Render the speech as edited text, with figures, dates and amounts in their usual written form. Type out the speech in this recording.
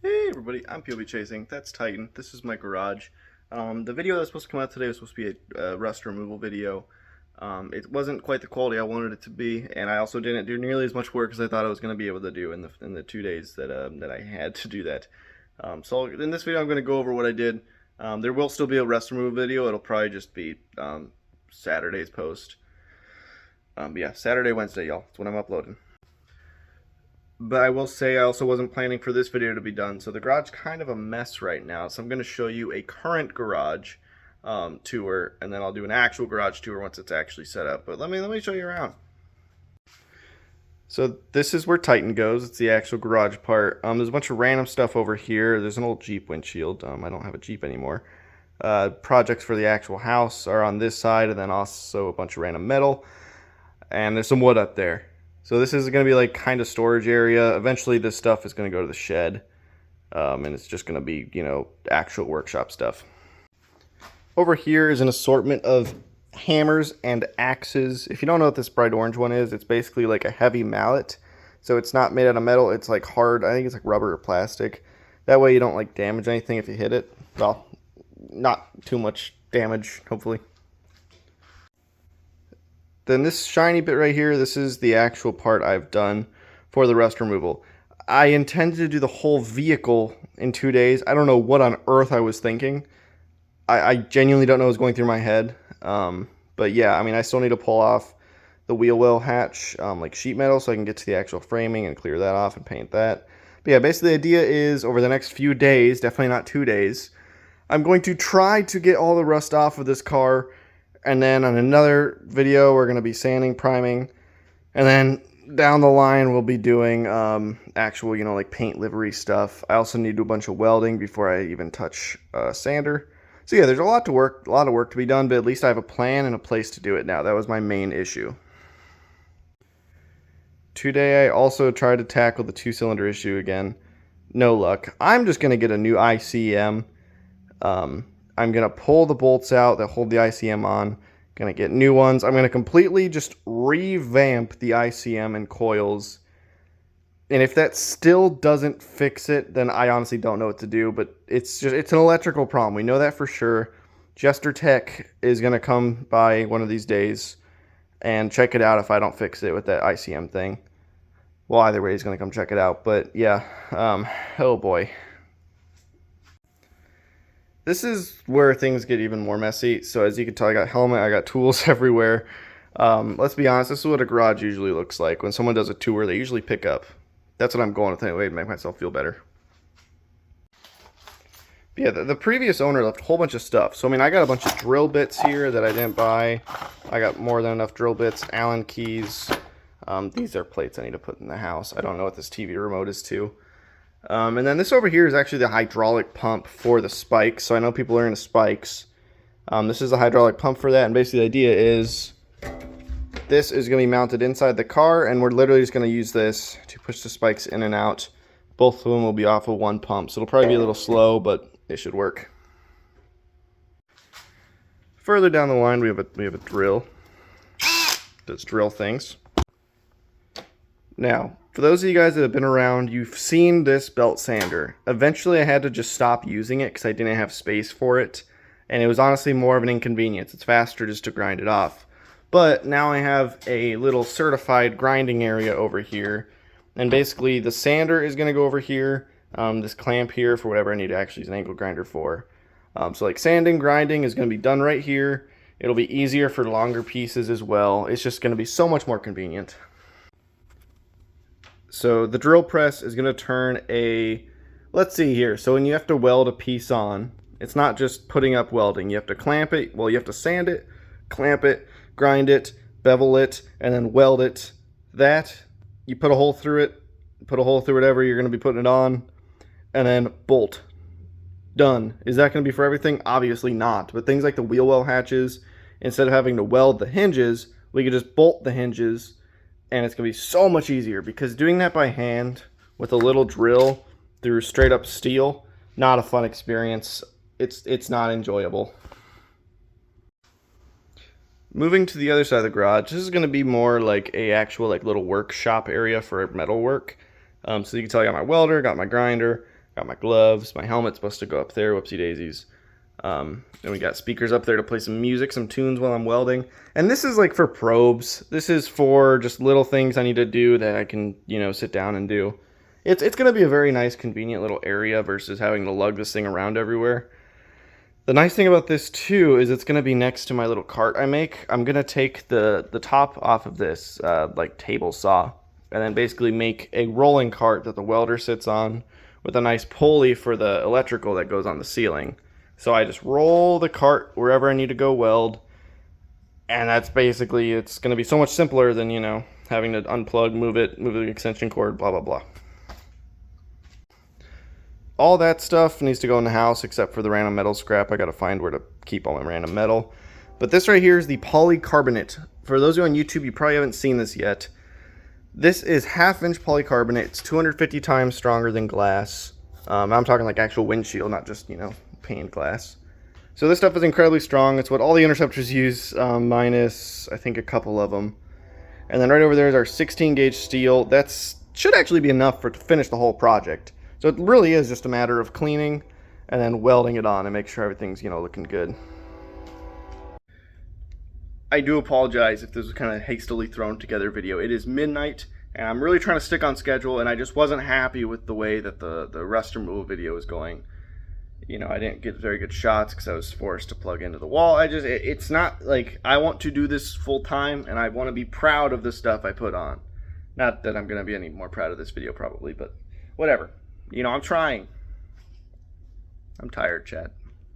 Hey everybody, I'm POB Chasing, that's Titan, this is my garage. The video that was supposed to come out today was supposed to be a rust removal video. It wasn't quite the quality I wanted it to be, and I also didn't do nearly as much work as I thought I was going to be able to do in the 2 days that I had to do that. So in this video I'm going to go over what I did. There will still be a rust removal video, it'll probably just be Saturday's post. But yeah, Saturday, Wednesday, y'all, that's when I'm uploading. But I will say I also wasn't planning for this video to be done, so the garage is kind of a mess right now. So I'm going to show you a current garage tour, and then I'll do an actual garage tour once it's actually set up. But let me show you around. So this is where Titan goes. It's the actual garage part. There's a bunch of random stuff over here. There's an old Jeep windshield. I don't have a Jeep anymore. Projects for the actual house are on this side, and then also a bunch of random metal. And there's some wood up there. So this is going to be like kind of storage area. Eventually this stuff is going to go to the shed. And it's just going to be, you know, actual workshop stuff. Over here is an assortment of hammers and axes. If you don't know what this bright orange one is, it's basically like a heavy mallet. So it's not made out of metal. It's like hard. I think it's like rubber or plastic. That way you don't like damage anything if you hit it. Well, not too much damage, hopefully. Then this shiny bit right here, this is the actual part I've done for the rust removal. I intended to do the whole vehicle in 2 days. I don't know what on earth I was thinking. I genuinely don't know what was going through my head. But yeah, I mean, I still need to pull off the wheel well hatch, like sheet metal, so I can get to the actual framing and clear that off and paint that. But yeah, basically the idea is over the next few days, definitely not 2 days, I'm going to try to get all the rust off of this car. And then on another video, we're going to be sanding, priming, and then down the line, we'll be doing actual, you know, like paint livery stuff. I also need to do a bunch of welding before I even touch sander. So yeah, there's a lot of work to be done, but at least I have a plan and a place to do it now. That was my main issue. Today, I also tried to tackle the 2-cylinder issue again. No luck. I'm just going to get a new ICM. I'm going to pull the bolts out that hold the ICM on. Going to get new ones. I'm going to completely just revamp the ICM and coils. And if that still doesn't fix it, then I honestly don't know what to do. But it's an electrical problem. We know that for sure. Jester Tech is going to come by one of these days and check it out if I don't fix it with that ICM thing. Well, either way, he's going to come check it out. But yeah, oh boy. This is where things get even more messy. So as you can tell, I got helmet, I got tools everywhere. Let's be honest, this is what a garage usually looks like. When someone does a tour, they usually pick up. That's what I'm going with anyway to make myself feel better. But yeah, the previous owner left a whole bunch of stuff. So I mean, I got a bunch of drill bits here that I didn't buy. I got more than enough drill bits, Allen keys. These are plates I need to put in the house. I don't know what this TV remote is too. And then this over here is actually the hydraulic pump for the spikes. So I know people are into spikes. This is the hydraulic pump for that. And basically the idea is this is going to be mounted inside the car. And we're literally just going to use this to push the spikes in and out. Both of them will be off of one pump. So it'll probably be a little slow, but it should work. Further down the line, we have a drill. Does drill things. Now, for those of you guys that have been around, you've seen this belt sander. Eventually, I had to just stop using it because I didn't have space for it. And it was honestly more of an inconvenience. It's faster just to grind it off. But now I have a little certified grinding area over here. And basically, the sander is going to go over here. This clamp here for whatever I need to actually use an angle grinder for. So like sanding, grinding is going to be done right here. It'll be easier for longer pieces as well. It's just going to be so much more convenient. So the drill press is going to turn let's see here. So when you have to weld a piece on, it's not just putting up welding. You have to clamp it. Well, you have to sand it, clamp it, grind it, bevel it, and then weld it. That, you put a hole through it, put a hole through whatever you're going to be putting it on, and then bolt. Done. Is that going to be for everything? Obviously not. But things like the wheel well hatches, instead of having to weld the hinges, we could just bolt the hinges. And it's going to be so much easier because doing that by hand with a little drill through straight up steel, not a fun experience. It's not enjoyable. Moving to the other side of the garage, this is going to be more like a actual like little workshop area for metal work. So you can tell I got my welder, got my grinder, Got my gloves. My helmet's supposed to go up there. Whoopsie daisies. Then we got speakers up there to play some music, some tunes while I'm welding. And this is like for probes. This is for just little things I need to do that I can, you know, sit down and do. It's going to be a very nice, convenient little area versus having to lug this thing around everywhere. The nice thing about this too is it's going to be next to my little cart I make. I'm going to take the top off of this like table saw and then basically make a rolling cart that the welder sits on with a nice pulley for the electrical that goes on the ceiling. So I just roll the cart wherever I need to go weld, and that's basically, it's going to be so much simpler than, you know, having to unplug, move the extension cord, blah, blah, blah. All that stuff needs to go in the house except for the random metal scrap. I got to find where to keep all my random metal. But this right here is the polycarbonate. For those of you on YouTube, you probably haven't seen this yet. This is 1/2-inch polycarbonate. It's 250 times stronger than glass. I'm talking like actual windshield, not just, you know, painted glass. So this stuff is incredibly strong. It's what all the interceptors use, minus I think a couple of them. And then right over there is our 16 gauge steel. That should actually be enough to finish the whole project. So it really is just a matter of cleaning and then welding it on and make sure everything's, you know, looking good. I do apologize if this was kind of hastily thrown together video. It is midnight and I'm really trying to stick on schedule, and I just wasn't happy with the way that the rust removal video is going. You know, I didn't get very good shots because I was forced to plug into the wall. It's not like I want to do this full time, and I want to be proud of the stuff I put on. Not that I'm going to be any more proud of this video probably, but whatever. You know, I'm trying. I'm tired, chat.